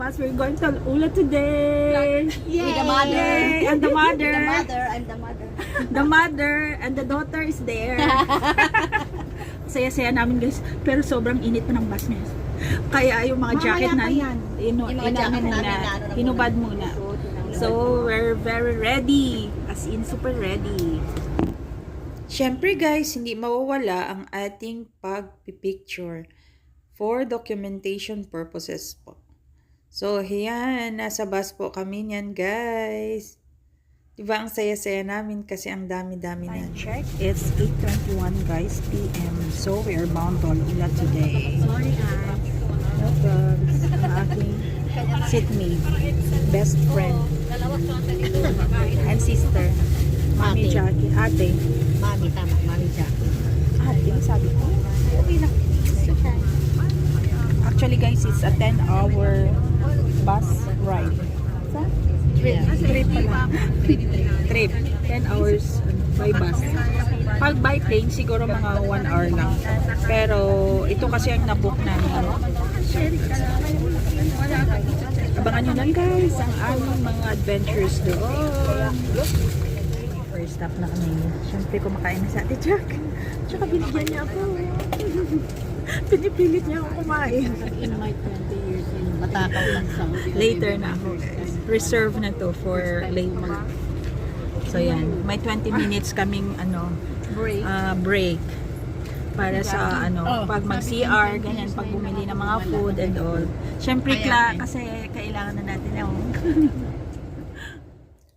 bus. We're going to Ula today. With the mother. Yay! And the mother. The mother. I'm the mother. The mother and the daughter is there. Saya-saya namin guys. Pero sobrang init pa ng bus niya. Kaya yung mga jacket na Yung mga jacket namin na hinubad muna. So we're very ready. As in super ready. Syempre guys, hindi mawawala ang ating pag-picture for documentation purposes po. So, ayan, nasa bus po kami niyan guys. Diba ang saya-saya namin kasi ang dami-dami na. Check, it's 8:21 guys PM. So, we are bound to Alula today. Sorry guys. No problems. Ang aking seatmate, best friend, and sister, Mami Ate. Jackie, ate. Mami, tama. Mami Jackie. Ate, sabi ko, okay lang. Actually guys, it's a 10-hour bus ride. Trip pala. Trip. 10 hours by bus. Pag by plane, siguro mga 1 hour lang. Pero ito kasi ang nabook namin. Abangan nyo lang guys ang aming mga adventures doon. First stop na kami. Siyempre kumakain na sa Ate Jack. Tsaka binigyan niya ako. Pinipilit niya ako kumain. In my 20 years, matakaw lang sa Later na ako guys. Reserve na to for later. So yan, may 20 minutes kaming break para sa pag mag-CR, ganyan, pag bumili ng mga food and all. Syempre kasi kailangan na natin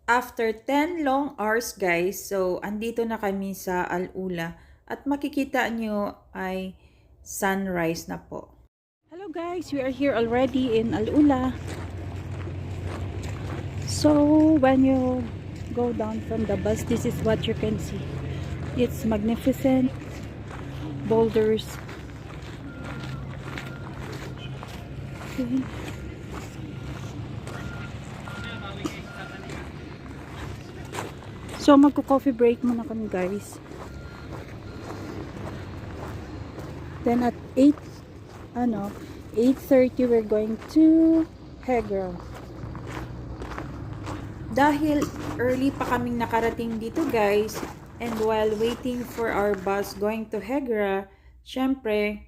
After 10 long hours guys, so andito na kami sa Al-Ula at makikita nyo ay sunrise na po. Hello guys, we are here already in Al-Ula. So when you go down from the bus, this is what you can see. It's magnificent boulders. Okay. So magko-coffee break muna kami guys. Then at 8:30 we're going to Hegra. Dahil early pa kaming nakarating dito guys, and while waiting for our bus going to Hegra, syempre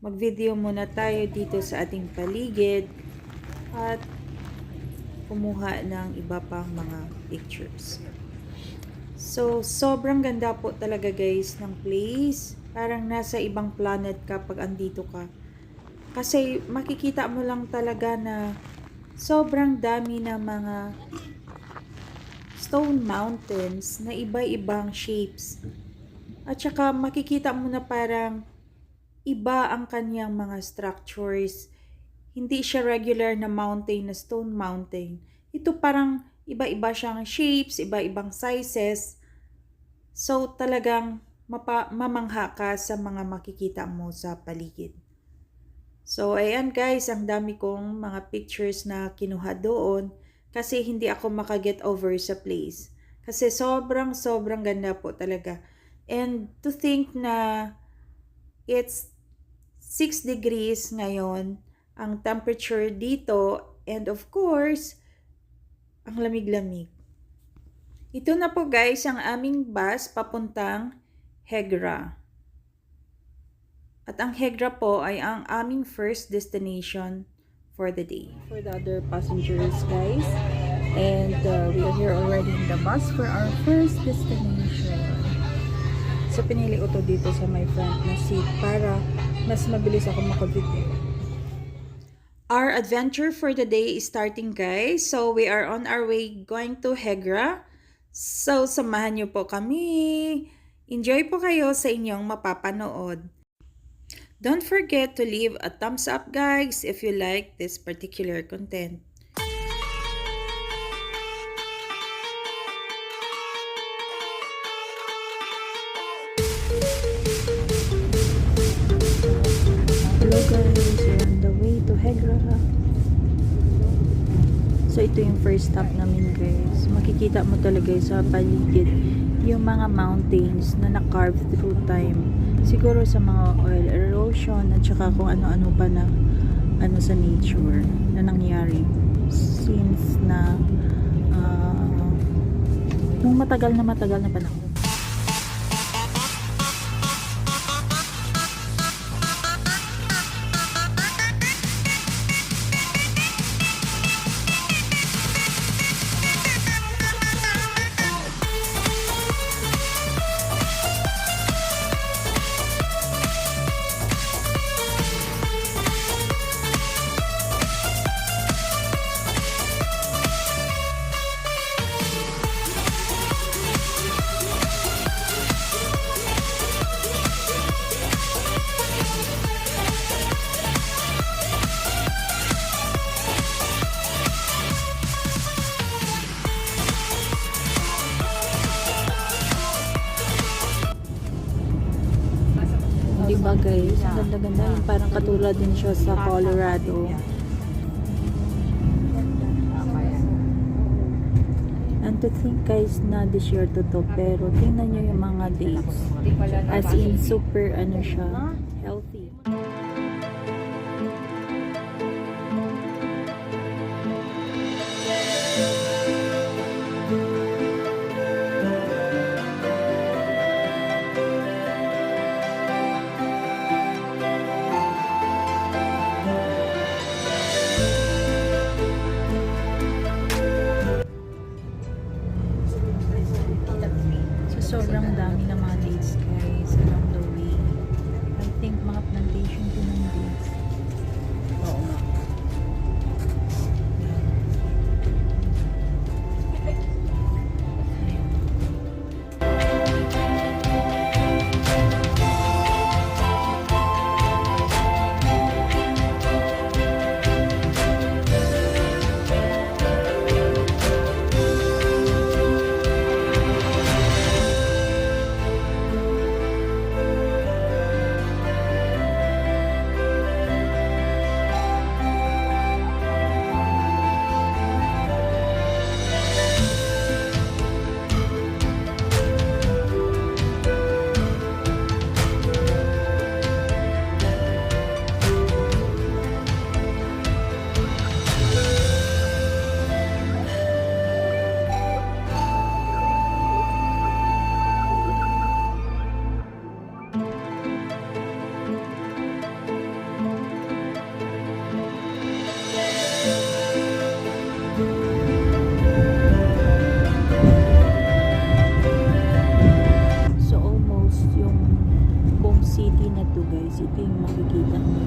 mag-video muna tayo dito sa ating paligid at kumuha ng iba pang mga pictures. So, sobrang ganda po talaga guys ng place. Parang nasa ibang planet kapag andito ka. Kasi makikita mo lang talaga na sobrang dami na mga stone mountains na iba-ibang shapes. At saka makikita mo na parang iba ang kanyang mga structures. Hindi siya regular na mountain, na stone mountain. Ito parang iba-iba siyang shapes, iba-ibang sizes. So talagang mamangha ka sa mga makikita mo sa paligid. So ayan guys, ang dami kong mga pictures na kinuha doon kasi hindi ako makaget over sa place. Kasi sobrang ganda po talaga. And to think na it's 6 degrees ngayon ang temperature dito, and of course ang lamig-lamig. Ito na po guys ang aming bus papuntang Hegra. At ang Hegra po ay ang aming first destination for the day. For the other passengers guys. And we are here already in the bus for our first destination. So pinili ko to dito sa my front na seat para mas mabilis ako makavideo. Our adventure for the day is starting guys. So we are on our way going to Hegra. So samahan niyo po kami. Enjoy po kayo sa inyong mapapanood. Don't forget to leave a thumbs up guys if you like this particular content. Hello guys, we're on the way to Hegra. So ito yung first stop namin guys. Makikita mo talaga sa paligid yung mga mountains na na-carve through time. Siguro sa mga oil erosion at saka kung ano-ano pa na ano sa nature na nangyari since na nung matagal na panahon. Diba guys, ang ganda-ganda yung parang katulad din siya sa Colorado. And to think guys na this year to pero tingnan nyo yung mga dates. As in super ano siya, healthy. So, sobrang dami ng mga dates guys along the way. I think mga plantation to ng dates. Oo nga. City na to guys, ito yung makikita nyo.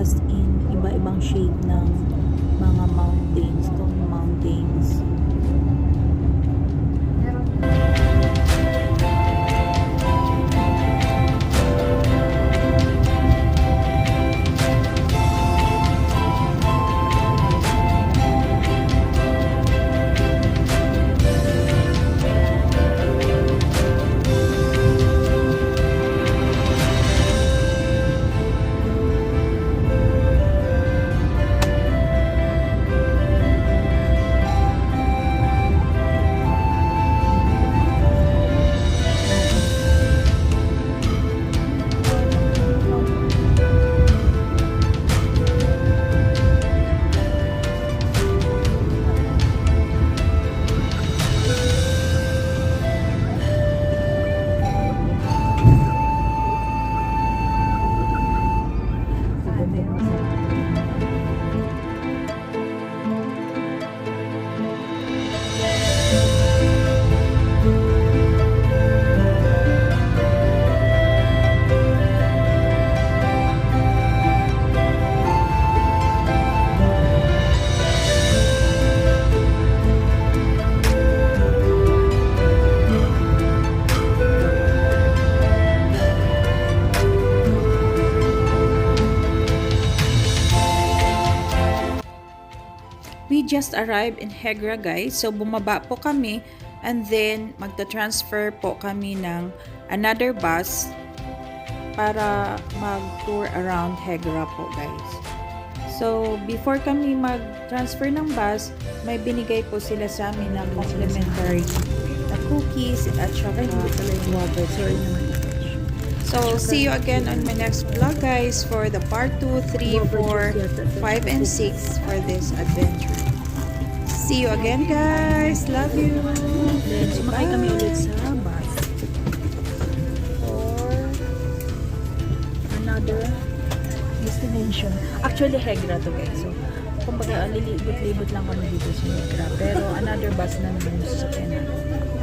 As in, iba-ibang shape ng mga mountains, stone mountains. We just arrived in Hegra guys. So bumaba po kami and then magta-transfer po kami ng another bus para mag-tour around Hegra po guys. So So, before kami mag-transfer ng bus, may binigay po sila sa amin na complimentary na cookies at saka water. Sorry naman. So, see you again on my next vlog, guys, for the part 2, 3, 4, 5, and 6 for this adventure. See you again, guys. Love you. Then, sumakay kami ulit sa bus. For another destination. Actually, Hegra to guys. So, kumbaga, lilibot-libot lang kami dito sa Hegra. Pero, another bus na naman yung sasakyan natin.